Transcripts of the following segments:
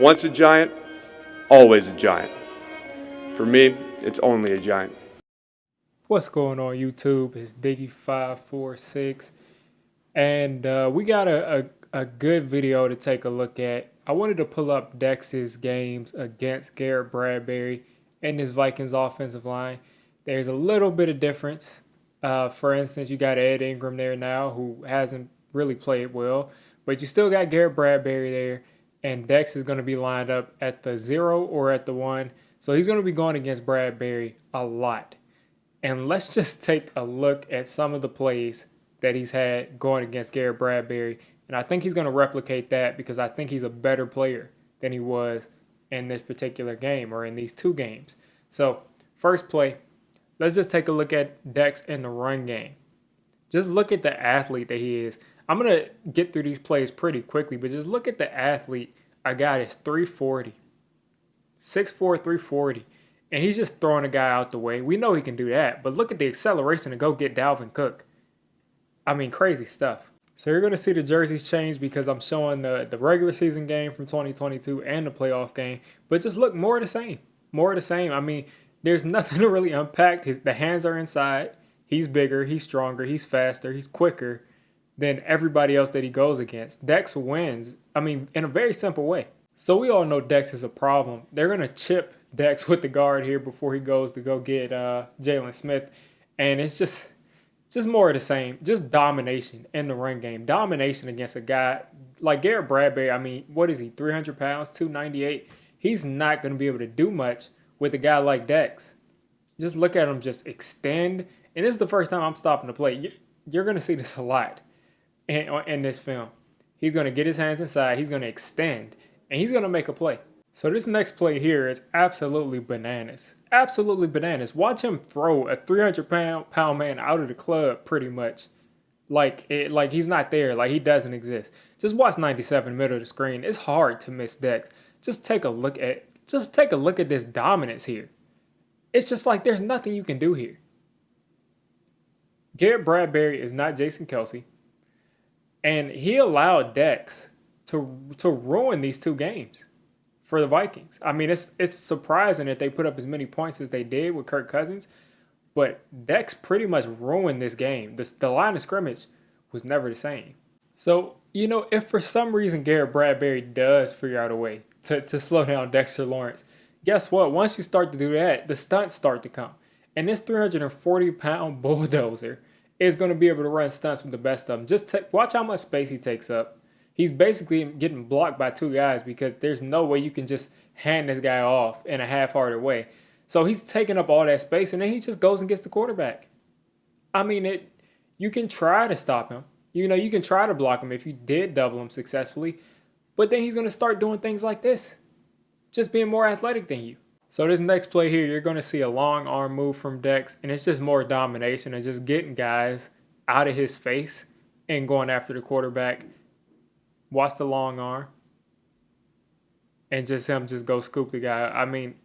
Once a giant, always a giant. For me, it's only a giant. What's going on YouTube? It's Diggy546 and we got a good video to take a look at. I wanted to pull up Dex's games against Garrett Bradberry and his Vikings offensive line. There's a little bit of difference. For instance, you got Ed Ingram there now who hasn't really played well, but you still got Garrett Bradberry there, and Dex is going to be lined up at the 0 or at the 1. So he's going to be going against Bradberry a lot. And let's just take a look at some of the plays that he's had going against Garrett Bradberry. And I think he's going to replicate that because I think he's a better player than he was in this particular game or in these two games. So, first play, let's just take a look at Dex in the run game. Just look at the athlete that he is. I'm going to get through these plays pretty quickly, but just look at the athlete. I got is 340. 6'4", 340. And he's just throwing a guy out the way. We know he can do that, but look at the acceleration to go get Dalvin Cook. I mean, crazy stuff. So you're going to see the jerseys change because I'm showing the regular season game from 2022 and the playoff game. But just look, more of the same. More of the same. I mean, there's nothing to really unpack. The hands are inside. He's bigger. He's stronger. He's faster. He's quicker than everybody else that he goes against. Dex wins, I mean, in a very simple way. So we all know Dex is a problem. They're going to chip Dex with the guard here before he goes to go get Jalen Smith. And it's just more of the same. Just domination in the run game. Domination against a guy like Garrett Bradberry. I mean, what is he, 300 pounds, 298? He's not going to be able to do much with a guy like Dex. Just look at him just extend. And this is the first time I'm stopping to play. You're going to see this a lot in this film. He's going to get his hands inside. He's going to extend. And he's going to make a play. So this next play here is absolutely bananas. Absolutely bananas. Watch him throw a 300-pound man out of the club pretty much. Like he's not there. Like he doesn't exist. Just watch 97 middle of the screen. It's hard to miss Dex. Just take a look at this dominance here. It's just like there's nothing you can do here. Garrett Bradberry is not Jason Kelce. And he allowed Dex to ruin these two games for the Vikings. I mean, it's surprising that they put up as many points as they did with Kirk Cousins, but Dex pretty much ruined this game. The line of scrimmage was never the same. So, you know, if for some reason Garrett Bradberry does figure out a way to slow down Dexter Lawrence, guess what? Once you start to do that, the stunts start to come. And this 340-pound bulldozer is going to be able to run stunts with the best of them. Just watch how much space he takes up. He's basically getting blocked by two guys because there's no way you can just hand this guy off in a half-hearted way. So he's taking up all that space, and then he just goes and gets the quarterback. I mean, you can try to stop him. You know, you can try to block him if you did double him successfully. But then he's going to start doing things like this, just being more athletic than you. So this next play here, you're going to see a long arm move from Dex, and it's just more domination and just getting guys out of his face and going after the quarterback. Watch the long arm. And just him just go scoop the guy. I mean,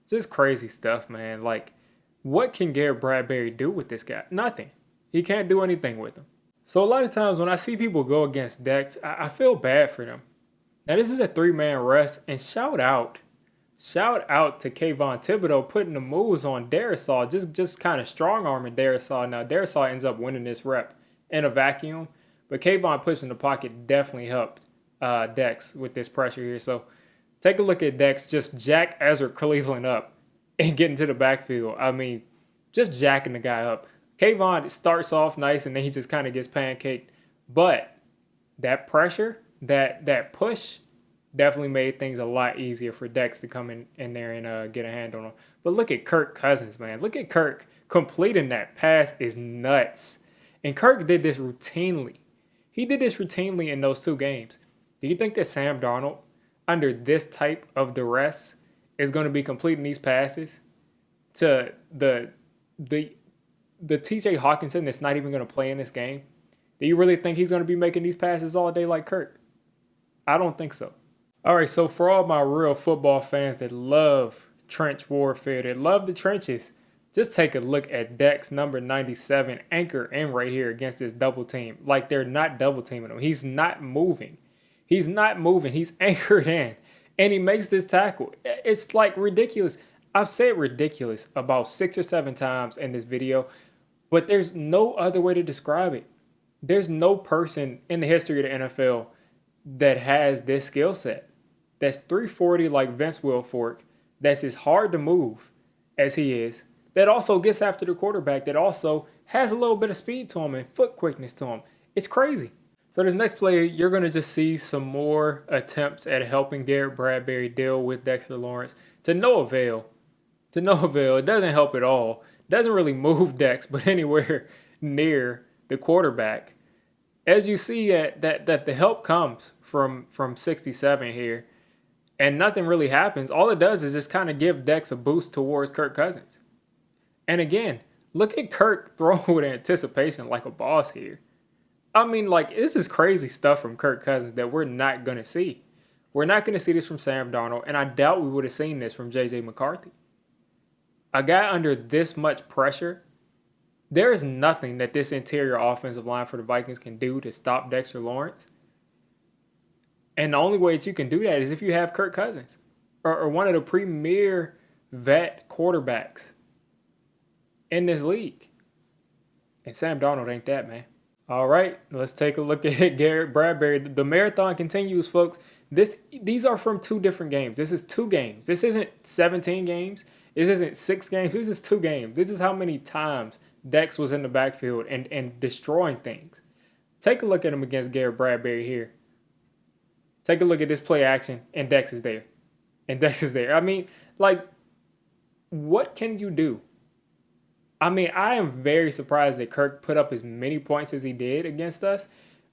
just crazy stuff, man. Like, what can Garrett Bradberry do with this guy? Nothing. He can't do anything with him. So a lot of times when I see people go against Dex, I feel bad for them. Now, this is a 3-man rush. And shout out to Kayvon Thibodeau putting the moves on Darisaw. Just kind of strong-arming Darisaw. Now, Darisaw ends up winning this rep in a vacuum. But Kayvon pushing the pocket definitely helped Dex with this pressure here. So take a look at Dex just jack Ezra Cleveland up and get into the backfield. I mean, just jacking the guy up. Kayvon starts off nice and then he just kind of gets pancaked. But that pressure, that push definitely made things a lot easier for Dex to come in there and get a hand on him. But look at Kirk Cousins, man. Look at Kirk completing that pass is nuts. And Kirk did this routinely. He did this routinely in those two games. Do you think that Sam Darnold, under this type of duress, is going to be completing these passes to the T.J. Hawkinson that's not even going to play in this game? Do you really think he's going to be making these passes all day like Kirk? I don't think so. All right, so for all my real football fans that love trench warfare, that love the trenches, just take a look at Dex number 97, anchor in right here against this double team. Like they're not double teaming him. He's not moving. He's anchored in. and he makes this tackle. It's like ridiculous. I've said ridiculous about 6 or 7 times in this video, but there's no other way to describe it. There's no person in the history of the NFL that has this skill set. That's 340 like Vince Wilfork, that's as hard to move as he is, that also gets after the quarterback, that also has a little bit of speed to him and foot quickness to him. It's crazy. So this next play, you're going to just see some more attempts at helping Garrett Bradberry deal with Dexter Lawrence to no avail. To no avail. It doesn't help at all. It doesn't really move Dex, but anywhere near the quarterback. As you see that the help comes from 67 here, and nothing really happens. All it does is just kind of give Dex a boost towards Kirk Cousins. And again, look at Kirk throwing with anticipation like a boss here. I mean, like, this is crazy stuff from Kirk Cousins that we're not going to see. We're not going to see this from Sam Darnold, and I doubt we would have seen this from J.J. McCarthy. A guy under this much pressure, there is nothing that this interior offensive line for the Vikings can do to stop Dexter Lawrence. And the only way that you can do that is if you have Kirk Cousins or one of the premier vet quarterbacks in this league. And Sam Darnold ain't that, man. All right, let's take a look at Garrett Bradberry. The marathon continues, folks. These are from 2 different games. This is 2 games. This isn't 17 games. This isn't 6 games. This is 2 games. This is how many times Dex was in the backfield and destroying things. Take a look at him against Garrett Bradberry here. Take a look at this play action, and Dex is there. And Dex is there. I mean, like, what can you do? I mean, I am very surprised that Kirk put up as many points as he did against us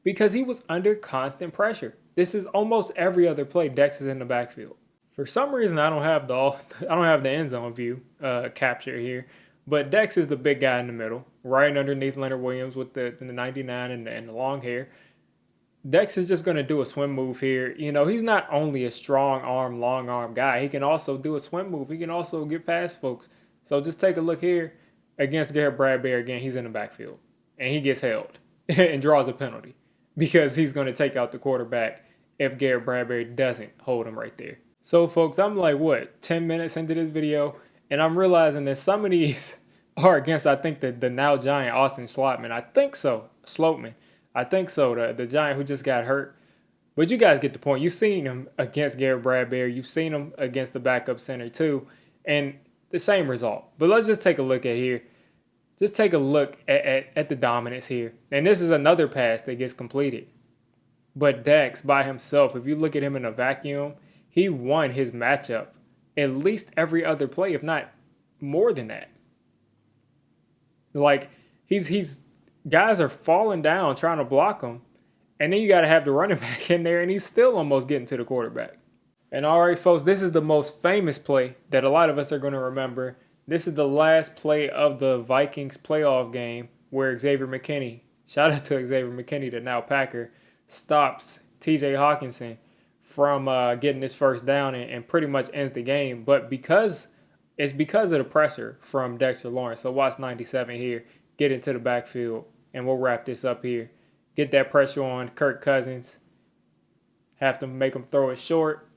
because he was under constant pressure. This is almost every other play Dex is in the backfield. For some reason, I don't have the end zone view capture here, but Dex is the big guy in the middle, right underneath Leonard Williams with the 99 and the long hair. Dex is just going to do a swim move here. You know, he's not only a strong arm, long arm guy. He can also do a swim move. He can also get past folks. So just take a look here against Garrett Bradberry. Again, he's in the backfield. And he gets held and draws a penalty because he's going to take out the quarterback if Garrett Bradberry doesn't hold him right there. So, folks, I'm like, 10 minutes into this video, and I'm realizing that some of these are against, I think, the now giant Austin Slotman. I think so. Sloatman. I think so, the giant who just got hurt. But you guys get the point. You've seen him against Garrett Bradberry. You've seen him against the backup center too. And the same result. But let's just take a look at here. Just take a look at the dominance here. And this is another pass that gets completed. But Dex by himself, if you look at him in a vacuum, he won his matchup at least every other play, if not more than that. Like, he's guys are falling down trying to block him, and then you got to have the running back in there, and he's still almost getting to the quarterback. And all right, folks, this is the most famous play that a lot of us are going to remember. This is the last play of the Vikings playoff game where Xavier McKinney, shout out to Xavier McKinney, the now Packer, stops TJ Hawkinson from getting his first down and pretty much ends the game. But because of the pressure from Dexter Lawrence. So watch 97 here, get into the backfield. And we'll wrap this up here. Get that pressure on Kirk Cousins. Have to make him throw it short.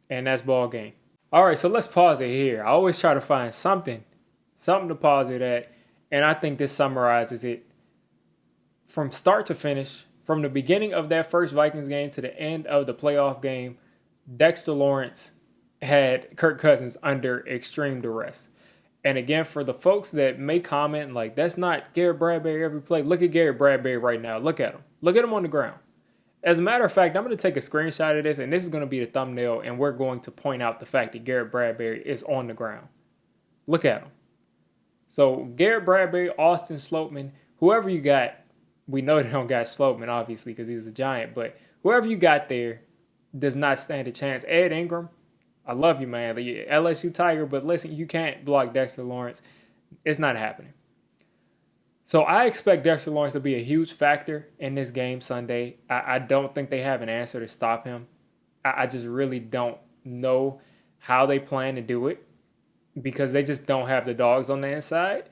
And that's ball game. All right, so let's pause it here. I always try to find something to pause it at. And I think this summarizes it. From start to finish, from the beginning of that first Vikings game to the end of the playoff game, Dexter Lawrence had Kirk Cousins under extreme duress. And again, for the folks that may comment like, that's not Garrett Bradberry every play, look at Garrett Bradberry right now. Look at him. Look at him on the ground. As a matter of fact, I'm going to take a screenshot of this, and this is going to be the thumbnail, and we're going to point out the fact that Garrett Bradberry is on the ground. Look at him. So Garrett Bradberry, Austin Sloatman, whoever you got, we know they don't got Sloatman, obviously, because he's a giant, but whoever you got there does not stand a chance. Ed Ingram, I love you, man. The LSU Tiger, but listen, you can't block Dexter Lawrence. It's not happening. So I expect Dexter Lawrence to be a huge factor in this game Sunday. I don't think they have an answer to stop him. I just really don't know how they plan to do it because they just don't have the dogs on the inside.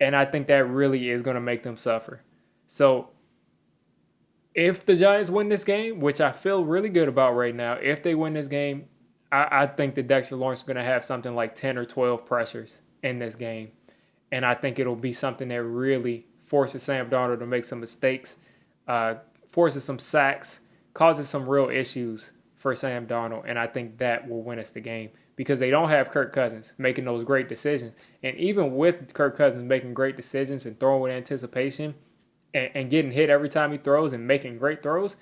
And I think that really is going to make them suffer. So if the Giants win this game, which I feel really good about right now, if they win this game, I think that Dexter Lawrence is going to have something like 10 or 12 pressures in this game. And I think it'll be something that really forces Sam Darnold to make some mistakes, forces some sacks, causes some real issues for Sam Darnold. And I think that will win us the game because they don't have Kirk Cousins making those great decisions. And even with Kirk Cousins making great decisions and throwing with anticipation and getting hit every time he throws and making great throws,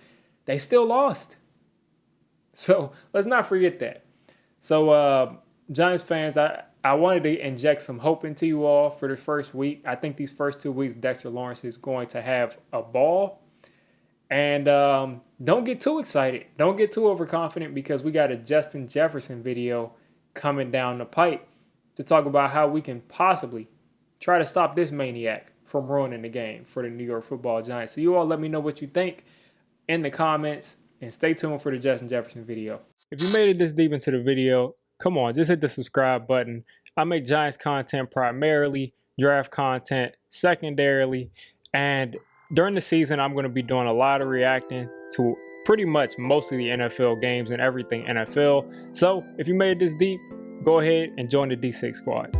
they still lost. So let's not forget that. So Giants fans, I wanted to inject some hope into you all for the first week. I think these first 2 weeks, Dexter Lawrence is going to have a ball. And don't get too excited. Don't get too overconfident because we got a Justin Jefferson video coming down the pipe to talk about how we can possibly try to stop this maniac from ruining the game for the New York Football Giants. So you all let me know what you think in the comments. And stay tuned for the Justin Jefferson video. If you made it this deep into the video, come on, just hit the subscribe button. I make Giants content primarily, draft content secondarily, and during the season, I'm going to be doing a lot of reacting to pretty much most of the NFL games and everything NFL. So if you made it this deep, go ahead and join the D6 squad.